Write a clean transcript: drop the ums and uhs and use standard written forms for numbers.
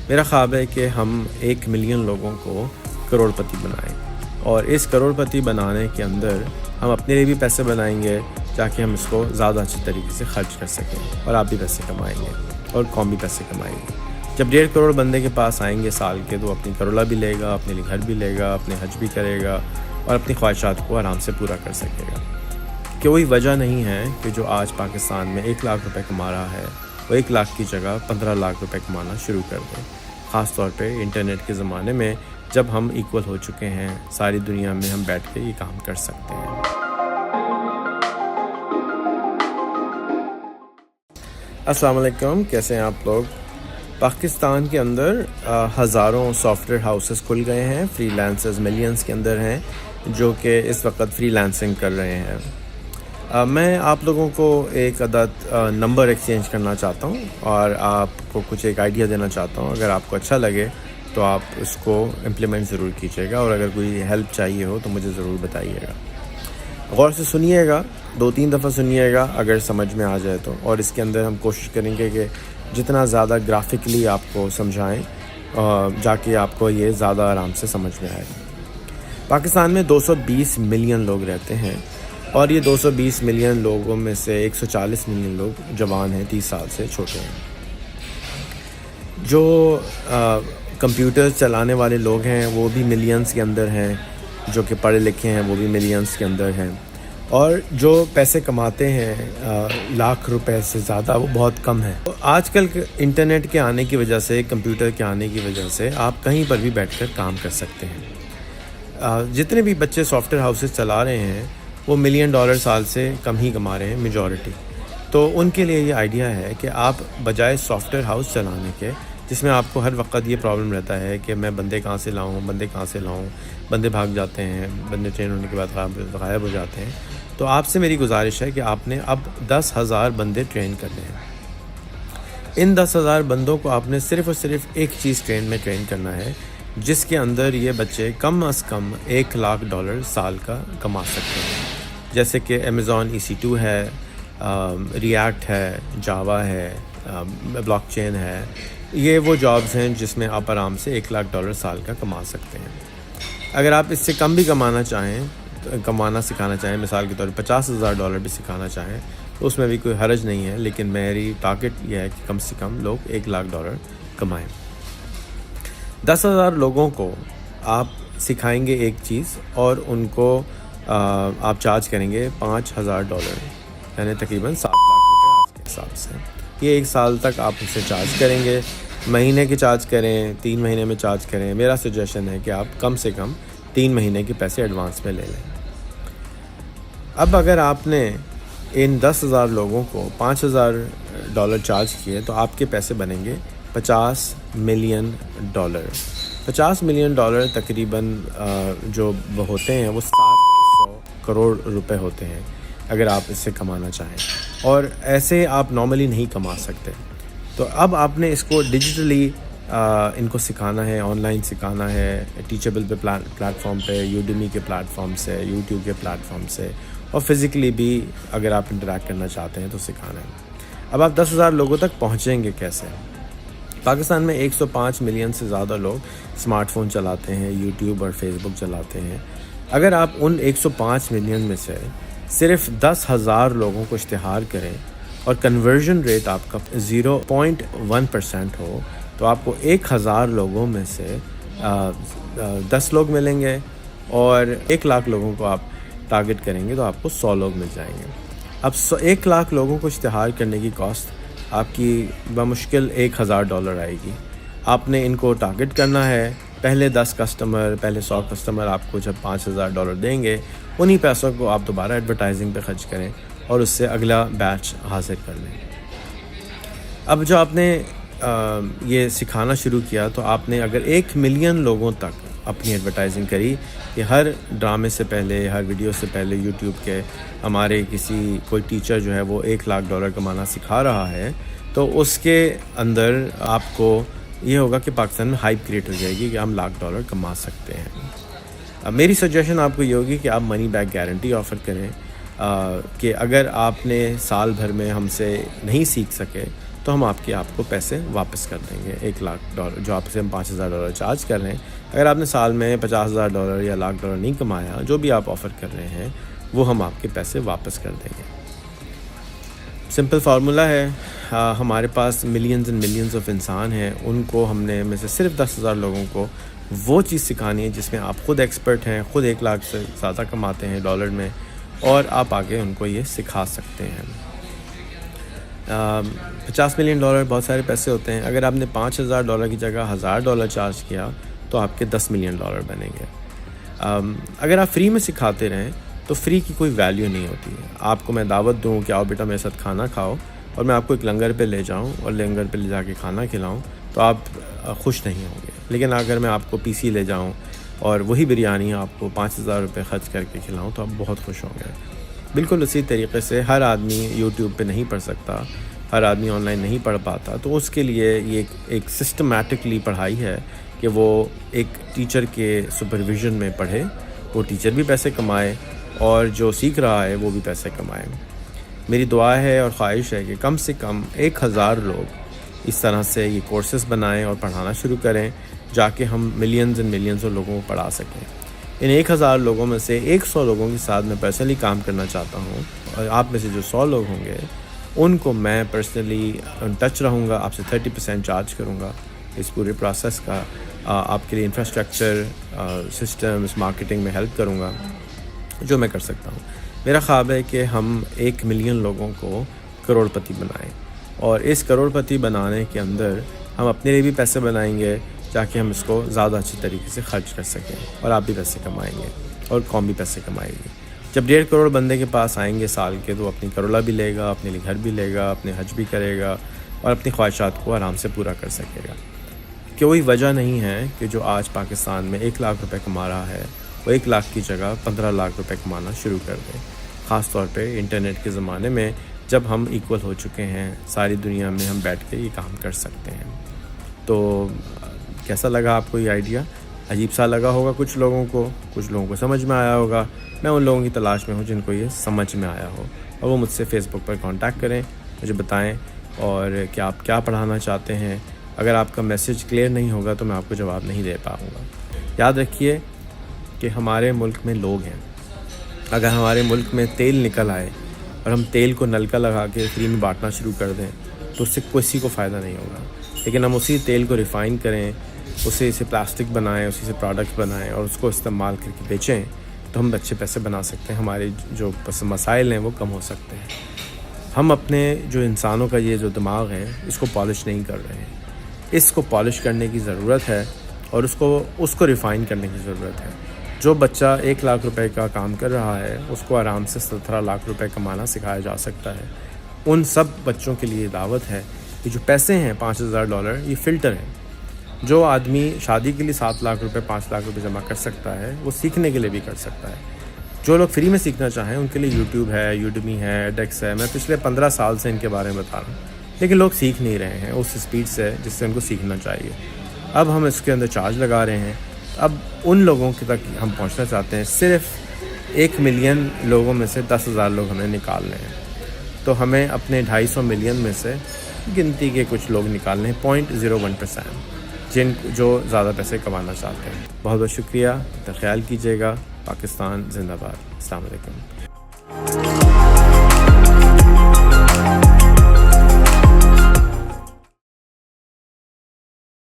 میرا خواب ہے کہ ہم 1 ملین لوگوں کو کروڑپتی بنائیں، اور اس کروڑپتی بنانے کے اندر ہم اپنے لیے بھی پیسے بنائیں گے تاکہ ہم اس کو زیادہ اچھے طریقے سے خرچ کر سکیں، اور آپ بھی پیسے کمائیں گے اور قوم بھی پیسے کمائیں گے۔ جب 1.5 کروڑ بندے کے پاس آئیں گے سال کے، تو اپنی کروڑا بھی لے گا، اپنے لیے گھر بھی لے گا، اپنے حج بھی کرے گا اور اپنی خواہشات کو آرام سے پورا کر سکے گا۔ کوئی وجہ نہیں ہے کہ جو آج پاکستان میں 1 لاکھ روپے کما رہا ہے وہ 1 لاکھ کی جگہ 15 لاکھ روپے کمانا شروع کر دے، خاص طور پہ انٹرنیٹ کے زمانے میں جب ہم ایکول ہو چکے ہیں، ساری دنیا میں ہم بیٹھ کے یہ کام کر سکتے ہیں۔ السلام علیکم، کیسے ہیں آپ لوگ؟ پاکستان کے اندر ہزاروں سافٹ ویئر ہاؤسز کھل گئے ہیں، فری لانسرز ملینز کے اندر ہیں جو کہ اس وقت فری لانسنگ کر رہے ہیں۔ میں آپ لوگوں کو ایک عدد نمبر ایکسچینج کرنا چاہتا ہوں اور آپ کو کچھ ایک آئیڈیا دینا چاہتا ہوں۔ اگر آپ کو اچھا لگے تو آپ اس کو امپلیمنٹ ضرور کیجیے گا، اور اگر کوئی ہیلپ چاہیے ہو تو مجھے ضرور بتائیے گا۔ غور سے سنیے گا، 2-3 دفعہ سنیے گا اگر سمجھ میں آ جائے تو، اور اس کے اندر ہم کوشش کریں گے کہ جتنا زیادہ گرافکلی آپ کو سمجھائیں جا کے آپ کو یہ زیادہ آرام سے سمجھ میں آئے گا۔ پاکستان میں 220 ملین لوگ رہتے ہیں، اور یہ 220 ملین لوگوں میں سے 140 ملین لوگ جوان ہیں، 30 سال سے چھوٹے ہیں۔ جو کمپیوٹر چلانے والے لوگ ہیں وہ بھی ملینز کے اندر ہیں، جو کہ پڑھے لکھے ہیں وہ بھی ملینز کے اندر ہیں، اور جو پیسے کماتے ہیں لاکھ روپے سے زیادہ وہ بہت کم ہیں۔ آج کل انٹرنیٹ کے آنے کی وجہ سے، کمپیوٹر کے آنے کی وجہ سے آپ کہیں پر بھی بیٹھ کر کام کر سکتے ہیں۔ جتنے بھی بچے سافٹ ویئر ہاؤسز چلا رہے ہیں وہ $1 ملین سال سے کم ہی کما رہے ہیں، میجورٹی۔ تو ان کے لیے یہ آئیڈیا ہے کہ آپ بجائے سافٹ ویئر ہاؤس چلانے کے، جس میں آپ کو ہر وقت یہ پرابلم رہتا ہے کہ میں بندے کہاں سے لاؤں، بندے بھاگ جاتے ہیں، بندے ٹرین ہونے کے بعد غائب ہو جاتے ہیں، تو آپ سے میری گزارش ہے کہ آپ نے اب 10,000 بندے ٹرین کرنے ہیں۔ ان 10,000 بندوں کو آپ نے صرف اور صرف ایک چیز ٹرین کرنا ہے، جس کے اندر یہ بچے کم از کم $1 لاکھ سال کا کما سکتے ہیں، جیسے کہ Amazon EC2 ہے، ریاکٹ ہے، جاوا ہے، بلاک چین ہے۔ یہ وہ جابز ہیں جس میں آپ آرام سے $1 لاکھ سال کا کما سکتے ہیں۔ اگر آپ اس سے کم بھی کمانا سکھانا چاہیں، مثال کے طور پر $50,000 بھی سکھانا چاہیں تو اس میں بھی کوئی حرج نہیں ہے، لیکن میری ٹارگٹ یہ ہے کہ کم سے کم لوگ $1 لاکھ کمائیں۔ 10,000 لوگوں کو آپ سکھائیں گے ایک چیز، اور ان کو آپ چارج کریں گے $5,000، یعنی تقریباً $7 لاکھ آج کے حساب سے۔ یہ 1 سال تک آپ اسے چارج کریں گے، مہینے کے چارج کریں، 3 مہینے میں چارج کریں۔ میرا سجیشن ہے کہ آپ کم سے کم 3 مہینے کے پیسے ایڈوانس میں لے لیں۔ اب اگر آپ نے ان 10,000 لوگوں کو $5,000 چارج کیے تو آپ کے پیسے بنیں گے $50 ملین۔ $50 ملین تقریباً جو ہوتے ہیں وہ 700 کروڑ روپے ہوتے ہیں اگر آپ اس سے کمانا چاہیں، اور ایسے آپ نارملی نہیں کما سکتے۔ تو اب آپ نے اس کو ڈیجیٹلی ان کو سکھانا ہے، آن لائن سکھانا ہے، ٹیچیبل پہ پلیٹ فارم پہ، یوڈیمی کے پلیٹ فارم سے، یوٹیوب کے پلیٹ فارم سے، اور فزیکلی بھی اگر آپ انٹریکٹ کرنا چاہتے ہیں تو سکھانا ہے۔ اب آپ 10,000 لوگوں تک پہنچیں گے کیسے؟ پاکستان میں 105 ملین سے زیادہ لوگ اسمارٹ فون چلاتے ہیں، یوٹیوب اور فیس بک چلاتے ہیں۔ اگر آپ ان 105 ملین میں سے صرف 10,000 لوگوں کو اشتہار کریں اور کنورژن ریٹ آپ کا 0.1% ہو، تو آپ کو 1,000 لوگوں میں سے 10 لوگ ملیں گے، اور 1 لاکھ لوگوں کو آپ ٹارگٹ کریں گے تو آپ کو 100 لوگ مل جائیں گے۔ اب 1 لاکھ لوگوں کو اشتہار کرنے کی کاسٹ آپ کی بمشکل $1,000 آئے گی۔ آپ نے ان کو ٹارگٹ کرنا ہے، پہلے 10 کسٹمر، پہلے 100 کسٹمر آپ کو جب $5,000 دیں گے، انہی پیسوں کو آپ دوبارہ ایڈورٹائزنگ پہ خرچ کریں اور اس سے اگلا بیچ حاصل کر لیں۔ اب جو آپ نے یہ سکھانا شروع کیا، تو آپ نے اگر 1 ملین لوگوں تک اپنی ایڈورٹائزنگ کری کہ ہر ڈرامے سے پہلے، ہر ویڈیو سے پہلے یوٹیوب کے ہمارے کوئی ٹیچر جو ہے وہ $1 لاکھ کمانا سکھا رہا ہے، تو اس کے اندر آپ کو یہ ہوگا کہ پاکستان میں ہائپ کریٹ ہو جائے گی کہ ہم $1 لاکھ کما سکتے ہیں۔ اب میری سجیشن آپ کو یہ ہوگی کہ آپ منی بیک گارنٹی آفر کریں، کہ اگر آپ نے سال بھر میں ہم سے نہیں سیکھ سکے تو ہم آپ کو پیسے واپس کر دیں گے. $1,00,000 جو آپ سے ہم $5,000 چارج کر رہے ہیں, اگر آپ نے سال میں $50,000 یا $1,00,000 نہیں کمایا, جو بھی آپ آفر کر رہے ہیں وہ ہم آپ کے پیسے واپس کر دیں گے. سمپل فارمولہ ہے. ہمارے پاس ملینز اینڈ ملینز آف انسان ہیں, ان کو ہم نے میں سے صرف 10,000 لوگوں کو وہ چیز سکھانی ہے جس میں آپ خود ایکسپرٹ ہیں, خود 1,00,000 سے زیادہ کماتے ہیں ڈالر میں, اور آپ آگے ان کو یہ سکھا سکتے ہیں. $50 ملین بہت سارے پیسے ہوتے ہیں. اگر آپ نے $5,000 کی جگہ $1,000 چارج کیا تو آپ کے $10 ملین بنیں گے. اگر آپ فری میں سکھاتے رہیں تو فری کی کوئی ویلیو نہیں ہوتی ہے. آپ کو میں دعوت دوں کہ آؤ بیٹا میرے ساتھ کھانا کھاؤ, اور میں آپ کو ایک لنگر پہ لے جاؤں اور لنگر پہ لے جا کے کھانا کھلاؤں, تو آپ خوش نہیں ہوں گے. لیکن اگر میں آپ کو PC لے جاؤں اور وہی بریانی آپ کو $5,000 خرچ کر کے کھلاؤں تو آپ بہت خوش ہوں گے. بالکل اسی طریقے سے ہر آدمی یوٹیوب پہ نہیں پڑھ سکتا, ہر آدمی آن لائن نہیں پڑھ پاتا, تو اس کے لیے یہ ایک سسٹمیٹکلی پڑھائی ہے کہ وہ ایک ٹیچر کے سپرویژن میں پڑھے, وہ ٹیچر بھی پیسے کمائے اور جو سیکھ رہا ہے وہ بھی پیسے کمائے. میری دعا ہے اور خواہش ہے کہ کم سے کم 1,000 لوگ اس طرح سے یہ کورسز بنائیں اور پڑھانا شروع کریں, جا کے ہم ملینز اینڈ ملینز لوگوں کو پڑھا سکیں. ان 1,000 لوگوں میں سے 100 لوگوں کے ساتھ میں پرسنلی کام کرنا چاہتا ہوں, اور آپ میں سے جو 100 لوگ ہوں گے ان کو میں پرسنلی ٹچ رہوں گا, آپ سے 30% چارج کروں گا اس پورے پروسیس کا. آپ کے لیے انفراسٹرکچر, سسٹمز, مارکیٹنگ میں ہیلپ کروں گا جو میں کر سکتا ہوں. میرا خواب ہے کہ ہم 1 ملین لوگوں کو کروڑ پتی بنائیں, اور اس کروڑ پتی بنانے کے اندر ہم اپنے لیے بھی پیسے بنائیں گے تاکہ ہم اس کو زیادہ اچھی طریقے سے خرچ کر سکیں, اور آپ بھی پیسے کمائیں گے اور قوم بھی پیسے کمائے گی. جب 1.5 کروڑ بندے کے پاس آئیں گے سال کے, تو اپنی کروڑا بھی لے گا, اپنے لیے گھر بھی لے گا, اپنے حج بھی کرے گا, اور اپنی خواہشات کو آرام سے پورا کر سکے گا. کوئی وجہ نہیں ہے کہ جو آج پاکستان میں $1,00,000 کما رہا ہے وہ 1,00,000 کی جگہ $15,00,000 کمانا شروع کر دے, خاص طور پہ انٹرنیٹ کے زمانے میں جب ہم ایکول ہو چکے ہیں, ساری دنیا میں ہم بیٹھ کے یہ کام کر سکتے ہیں. تو کیسا لگا آپ کو یہ آئیڈیا؟ عجیب سا لگا ہوگا کچھ لوگوں کو سمجھ میں آیا ہوگا. میں ان لوگوں کی تلاش میں ہوں جن کو یہ سمجھ میں آیا ہو, اور وہ مجھ سے فیس بک پر کانٹیکٹ کریں, مجھے بتائیں اور کہ آپ کیا پڑھانا چاہتے ہیں. اگر آپ کا میسج کلیئر نہیں ہوگا تو میں آپ کو جواب نہیں دے پاؤں گا. یاد رکھیے کہ ہمارے ملک میں لوگ ہیں. اگر ہمارے ملک میں تیل نکل آئے اور ہم تیل کو نلکا لگا کے فری میں بانٹنا شروع کر دیں تو اس سے کسی کو فائدہ نہیں ہوگا. لیکن ہم اسی تیل کو ریفائن کریں, اسے پلاسٹک بنائیں, اسی سے پروڈکٹ بنائیں اور اس کو استعمال کر کے بیچیں, تو ہم اچھے پیسے بنا سکتے ہیں. ہمارے جو مسائل ہیں وہ کم ہو سکتے ہیں. ہم اپنے جو انسانوں کا یہ جو دماغ ہے اس کو پالش نہیں کر رہے ہیں. اس کو پالش کرنے کی ضرورت ہے, اور اس کو ریفائن کرنے کی ضرورت ہے. جو بچہ $1,00,000 کا کام کر رہا ہے اس کو آرام سے $17,00,000 کمانا سکھایا جا سکتا ہے. ان سب بچوں کے لیے دعوت ہے کہ جو پیسے ہیں $5,000 یہ فلٹر ہیں. جو آدمی شادی کے لیے $7,00,000 $5,00,000 جمع کر سکتا ہے وہ سیکھنے کے لیے بھی کر سکتا ہے. جو لوگ فری میں سیکھنا چاہیں ان کے لیے یوٹیوب ہے, یوڈمی ہے, ایڈیکس ہے. میں پچھلے 15 سال سے ان کے بارے میں بتا رہا ہوں, لیکن لوگ سیکھ نہیں رہے ہیں اس سپیڈ سے جس سے ان کو سیکھنا چاہیے. اب ہم اس کے اندر چارج لگا رہے ہیں. اب ان لوگوں کے تک ہم پہنچنا چاہتے ہیں. صرف 1 ملین لوگوں میں سے 10,000 لوگ ہمیں نکالنے ہیں. تو ہمیں اپنے 250 ملین میں سے گنتی کے کچھ لوگ نکالنے ہیں, 0.01%, جو زیادہ پیسے کمانا چاہتے ہیں. بہت بہت شکریہ. خیال کیجیے گا. پاکستان زندہ باد. السلام علیکم.